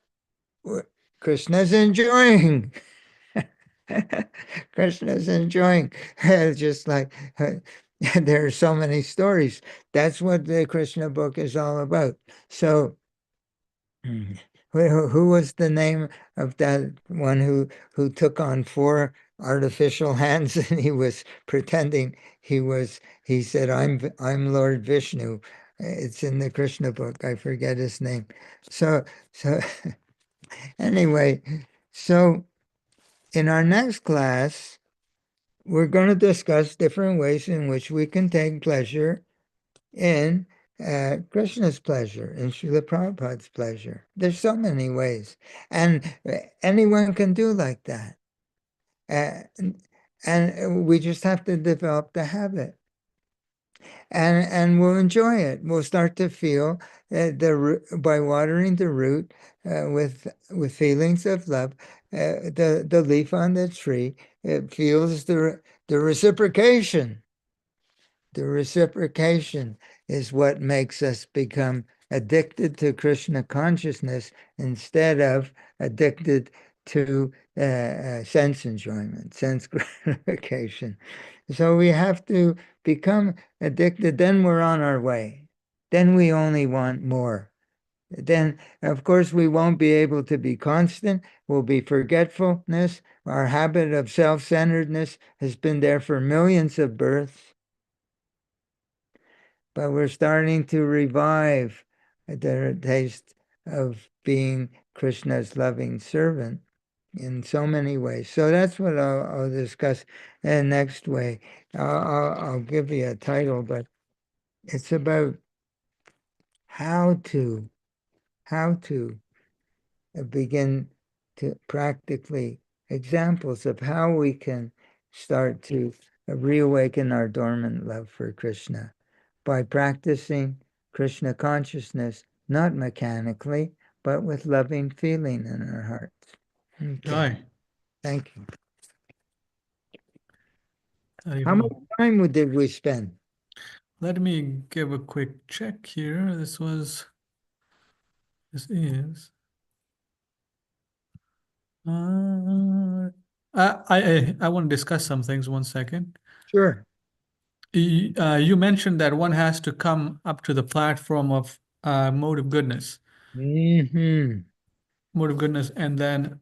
Krishna's enjoying. Krishna's enjoying. Just like there are so many stories. That's what the Krishna book is all about. So, who was the name of that one who took on four artificial hands and he was pretending he said, I'm Lord Vishnu. It's in the Krishna book. I forget his name. So anyway, so in our next class, we're going to discuss different ways in which we can take pleasure in Krishna's pleasure, in Srila Prabhupada's pleasure. There's so many ways, and anyone can do like that. And we just have to develop the habit, and we'll enjoy it. We'll start to feel by watering the root with feelings of love. The leaf on the tree, it feels the reciprocation. The reciprocation is what makes us become addicted to Krishna consciousness instead of addicted to sense enjoyment, sense gratification. So we have to become addicted, then we're on our way. Then we only want more. Then, of course, we won't be able to be constant. We'll be forgetfulness. Our habit of self-centeredness has been there for millions of births. But we're starting to revive the taste of being Krishna's loving servant in so many ways. So that's what I'll discuss next way. I'll give you a title, but it's about how to begin to practically examples of how we can start to reawaken our dormant love for Krishna by practicing Krishna consciousness, not mechanically, but with loving feeling in our hearts. Okay, Hi. thank you. How much Let time did we spend? me give a quick check here. This is, I want to discuss some things 1 second. Sure. You mentioned that one has to come up to the platform of mode of goodness, Hmm. and then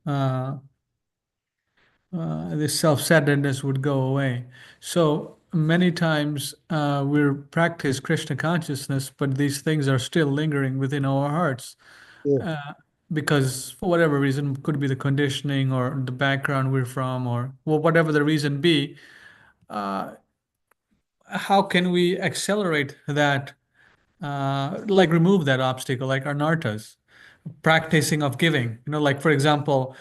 this self-centeredness would go away. So many times we practice Krishna consciousness, but these things are still lingering within our hearts Sure. uh, because for whatever reason, could be the conditioning or the background we're from, or well, whatever the reason be. Uh, how can we accelerate that? Like remove that obstacle, like anartas, practicing of giving. Like for example,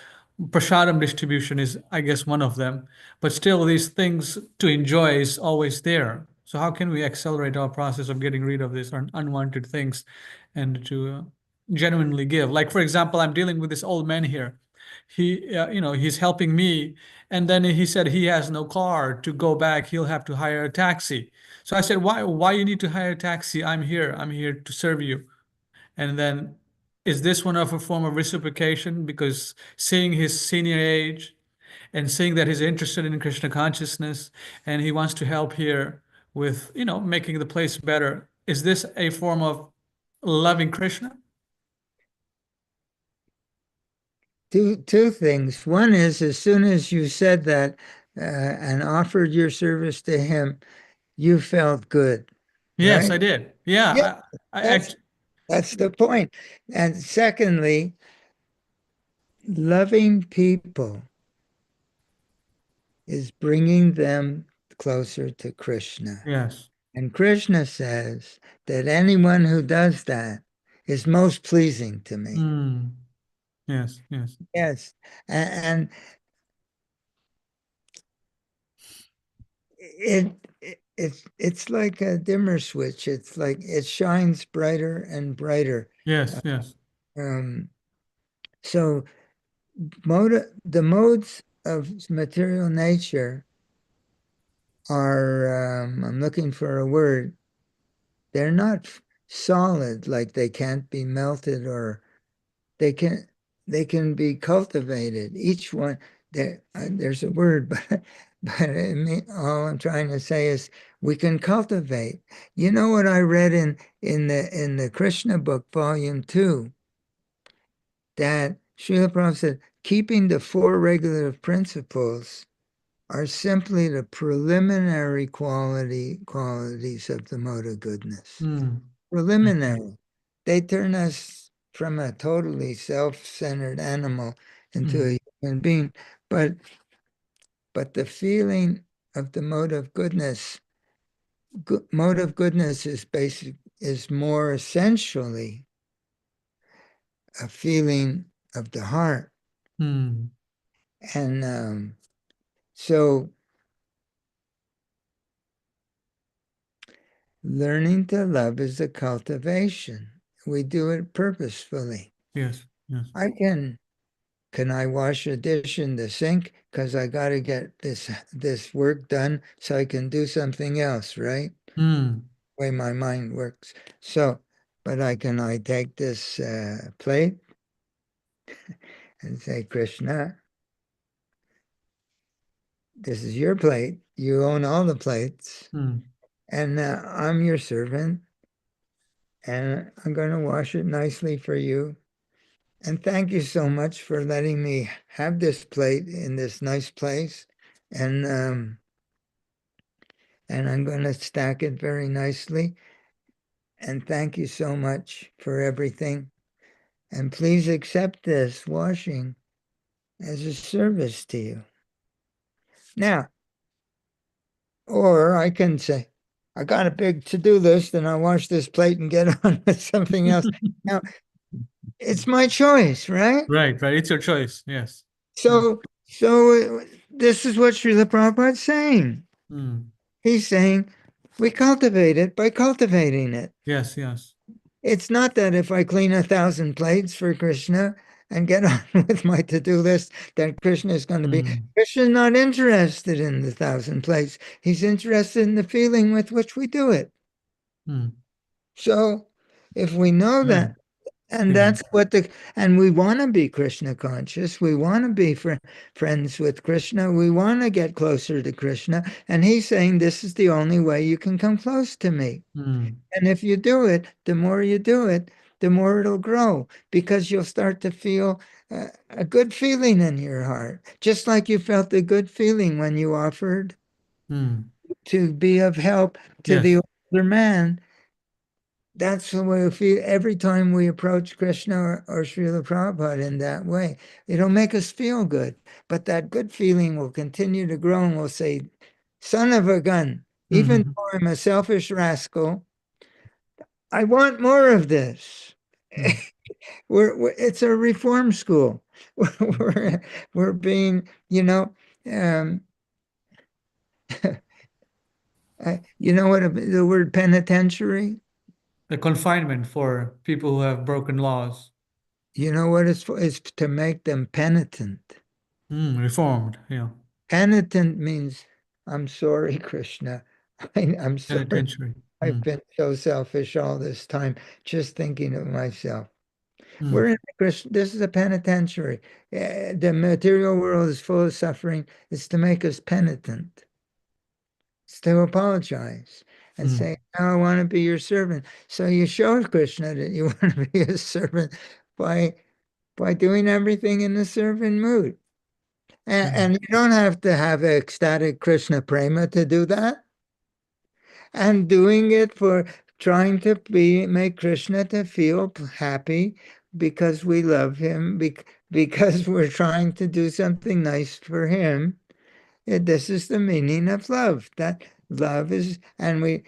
prasadam distribution is, I guess, one of them. But still, these things to enjoy is always there. So how can we accelerate our process of getting rid of these unwanted things and to genuinely give? Like for example, I'm dealing with this old man here. He's helping me, and then he said he has no car to go back. He'll have to hire a taxi. So I said, why you need to hire a taxi? I'm here. I'm here to serve you. And then, is this one of a form of reciprocation? Because seeing his senior age and seeing that he's interested in Krishna consciousness and he wants to help here with, making the place better, is this a form of loving Krishna? two things. One is, as soon as you said that and offered your service to him, you felt good, Yes, right? I did. Yeah, Yeah, I that's act. that's the point. And secondly, loving people is bringing them closer to Krishna. Yes. And Krishna says that anyone who does that is most pleasing to me. Mm. Yes, yes, Yes. And it's like a dimmer switch. It's like it shines brighter and brighter. yes, yes. Um, so the modes of material nature are, I'm looking for a word, they're not solid, like they can't be melted, or they can they can be cultivated. Each one there's a word, but all I'm trying to say is we can cultivate. You know what I read in the Krishna book, Volume 2, that Srila Prabhupada said, keeping the four regulative principles are simply the preliminary qualities of the mode of goodness. Mm. Preliminary. They turn us from a totally self-centered animal into Mm. a human being. But the feeling of the mode of goodness, mode of goodness is more essentially a feeling of the heart. Mm. And so learning to love is a cultivation. We do it purposefully. Yes, yes. I can I wash a dish in the sink? Because I got to get this work done so I can do something else, right? Mm. Way my mind works. So, but I take this plate and say, Krishna, this is your plate. You own all the plates, Mm. and I'm your servant, and I'm going to wash it nicely for you. And thank you so much for letting me have this plate in this nice place. And I'm going to stack it very nicely. And thank you so much for everything. And please accept this washing as a service to you. Now, or I can say, I got a big to-do list and I'll wash this plate and get on with something else. Now, it's my choice, right? Right, right. It's your choice. Yes. Yes. So this is what Srila Prabhupada is saying. Mm. He's saying we cultivate it by cultivating it. Yes, yes. It's not that if I clean 1,000 plates for Krishna and get on with my to-do list, that Krishna is going to be. Mm. Krishna's not interested in the 1,000 plates. He's interested in the feeling with which we do it. Mm. So if we know Right. that, and Yeah. and we want to be Krishna conscious, we want to be friends with Krishna, we want to get closer to Krishna, and he's saying this is the only way you can come close to me. Mm. And if you do it, the more you do it, the more it'll grow because you'll start to feel a good feeling in your heart, just like you felt a good feeling when you offered Mm. to be of help to the Yes. older man. That's the way we feel every time we approach Krishna or Srila Prabhupada in that way. It'll make us feel good, but that good feeling will continue to grow and we'll say, son of a gun, even Mm-hmm. though I'm a selfish rascal, I want more of this. Mm. It's a reform school. We're being, um, you know what the word penitentiary? The confinement for people who have broken laws. You know what it's for? It's to make them penitent. Mm. Reformed. Yeah. Penitent means, I'm sorry, Krishna. I'm sorry. Penitentiary. I've Mm. been so selfish all this time, just thinking of myself. Mm. We're in Krishna. This is a penitentiary. The material world is full of suffering. It's to make us penitent. It's to apologize and Mm. say, "Now I want to be your servant." So you show Krishna that you want to be his servant by by doing everything in the servant mood. Okay. And you don't have to have ecstatic Krishna prema to do that. And doing it for trying to make Krishna to feel happy because we love him, because we're trying to do something nice for him. This is the meaning of love. That love is, and we,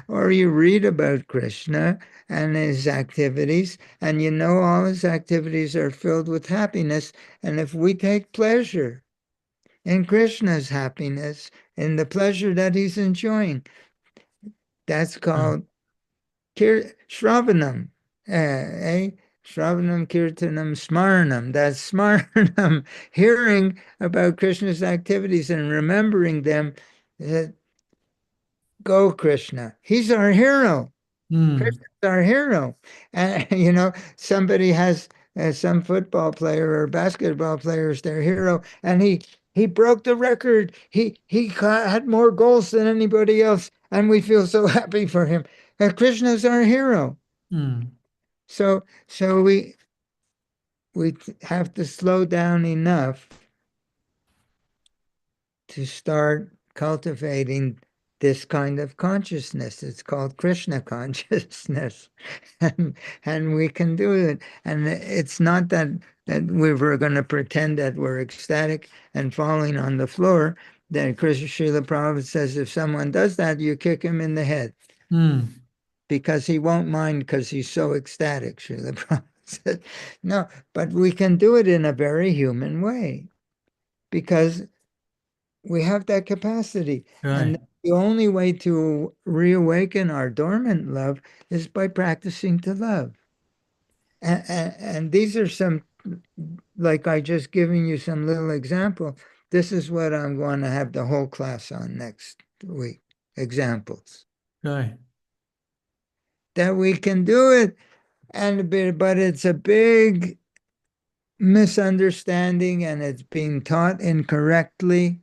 or you read about Krishna and his activities, and you know all his activities are filled with happiness. And if we take pleasure in Krishna's happiness, in the pleasure that he's enjoying, that's Okay. called Shravanam. Eh? Shravanam, Kirtanam, Smaranam. That's Smaranam, hearing about Krishna's activities and remembering them. uh, Go, Krishna. He's our hero. Hmm. Krishna's our hero. And, somebody has some football player or basketball player is their hero, and he broke the record. Had more goals than anybody else, and we feel so happy for him. Krishna's our hero. Hmm. So we have to slow down enough to start cultivating this kind of consciousness. It's called Krishna consciousness. And we can do it. And it's not that we were going to pretend that we're ecstatic and falling on the floor. That Krishna Srila Prabhupada says if someone does that, you kick him in the head Hmm. because he won't mind because he's so ecstatic, Srila Prabhupada said. No, but we can do it in a very human way because we have that capacity. Right. And the only way to reawaken our dormant love is by practicing to love. And these are some, like I just giving you some little example. This is what I'm going to have the whole class on next week. Examples Right. that we can do it, but it's a big misunderstanding, and it's being taught incorrectly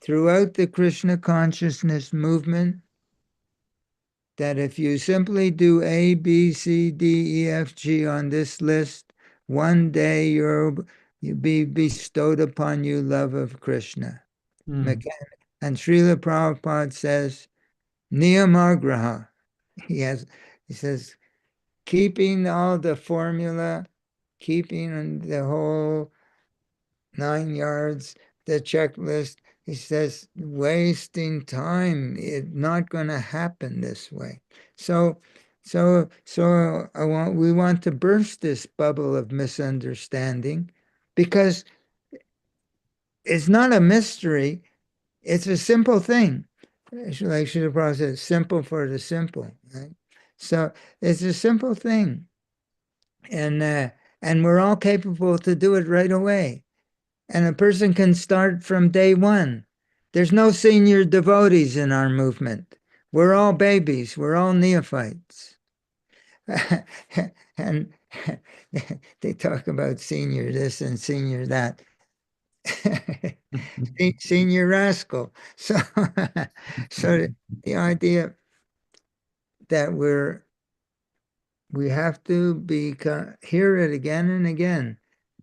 throughout the Krishna consciousness movement. That if you simply do A, B, C, D, E, F, G on this list, one day you'll be bestowed upon you love of Krishna. Hmm. And Srila Prabhupada says, Niyamagraha. He says, keeping all the formula, keeping the whole 9 yards, the checklist. He says, wasting time. It's not going to happen this way. So, we want to burst this bubble of misunderstanding because it's not a mystery. It's a simple thing. Like Srila Prabhupada says, simple for the simple. Right? So it's a simple thing, and uh, and we're all capable to do it right away. And a person can start from day one. There's no senior devotees in our movement. We're all babies. We're all neophytes. And they talk about senior this and senior that. Senior rascal. So, so the idea that we have to hear it again and again,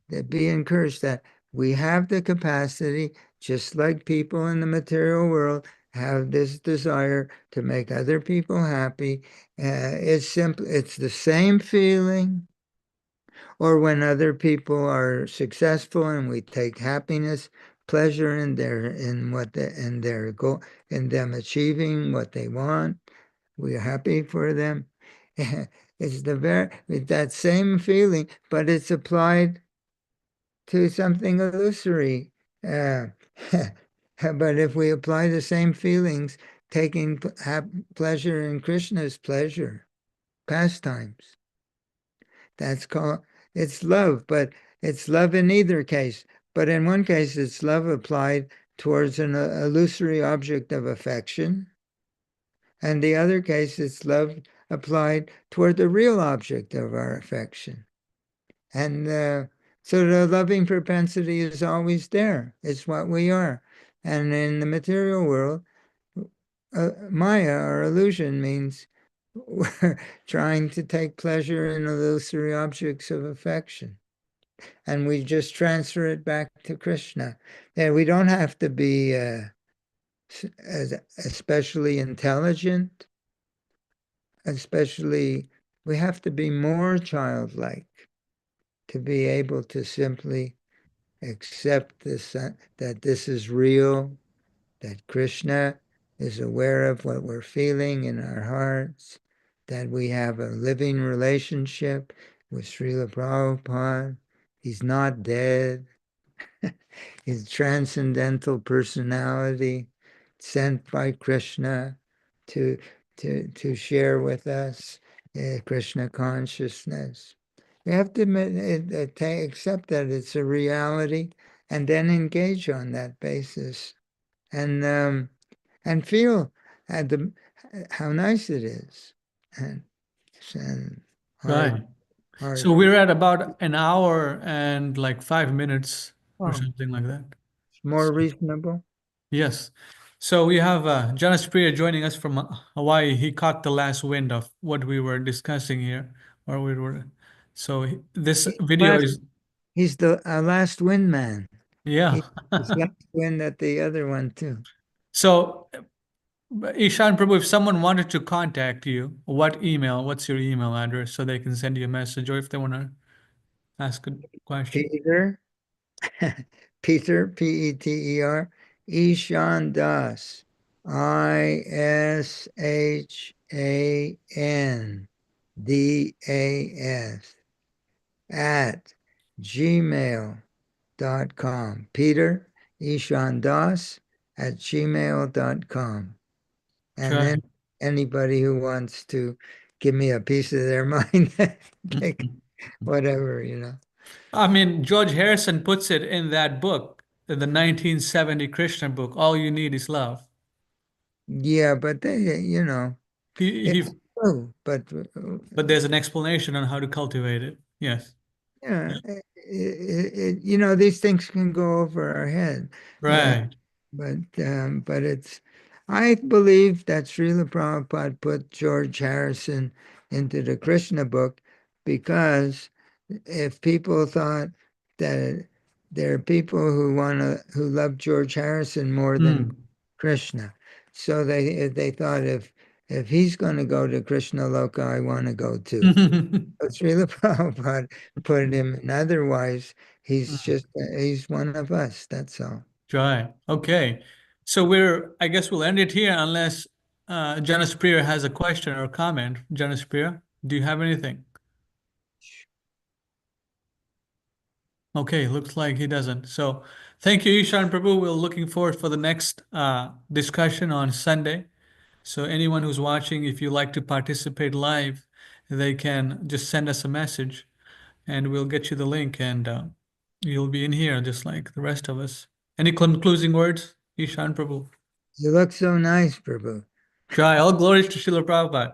that be encouraged that we have the capacity, just like people in the material world have this desire to make other people happy. It's the same feeling. Or when other people are successful and we take happiness, pleasure in their goal, in them achieving what they want, we're happy for them. It's that same feeling, but it's applied to something illusory. Uh, but if we apply the same feelings, taking pleasure in Krishna's pleasure, pastimes, that's called, it's love, but it's love in either case. But in one case, it's love applied towards an illusory object of affection. And the other case, it's love applied toward the real object of our affection. And so the loving propensity is always there. It's what we are. And in the material world, Maya or illusion means we're trying to take pleasure in illusory objects of affection. And we just transfer it back to Krishna. And we don't have to be especially intelligent, especially, we have to be more childlike to be able to simply accept this, that this is real, that Krishna is aware of what we're feeling in our hearts, that we have a living relationship with Srila Prabhupada. He's not dead. His transcendental personality sent by Krishna to, to share with us Krishna consciousness. We have to accept that it's a reality and then engage on that basis and feel the, how nice it is and, and hard, Right. So hard. we're at about an hour and like 5 minutes or Oh, something like that. more reasonable. Yes. So we have Jonas Priya joining us from Hawaii. He caught the last wind of what we were discussing here, or we were. So this video Last, is, he's the last wind man. yeah. He's last wind at the other one too. So Ishan Prabhu, if someone wanted to contact you, what's your email address so they can send you a message, or if they want to ask a question? Peter, Peter, Peter, Ishan Das, ISHANDAS at gmail.com. Peter Ishan Das at gmail.com. And then Sure. anybody who wants to give me a piece of their mind, like whatever, you know. I mean, George Harrison puts it in that book, the 1970 Krishna book, All You Need Is Love. Yeah, but they, you know, it's He true. But but there's an explanation on how to cultivate it. Yes. yeah, Yeah. you know, these things can go over our head. Uh, Right. but it's, I believe that Srila Prabhupada put George Harrison into the Krishna book because if people thought that there are people who love George Harrison more than Hmm. Krishna, so they thought if he's going to go to Krishna Loka, I want to go too. So Srila Prabhupada put him in. Otherwise, he's one of us. That's all. Try. Okay. So I guess we'll end it here unless Jonas Priya has a question or comment. Jonas Priya, do you have anything? Okay, looks like he doesn't. So thank you, Ishan Prabhu. We're looking forward for the next discussion on Sunday. So anyone who's watching, if you like to participate live, they can just send us a message and we'll get you the link and you'll be in here just like the rest of us. Any concluding words, Ishan Prabhu? You look so nice, Prabhu. Try. All glories to Srila Prabhupada.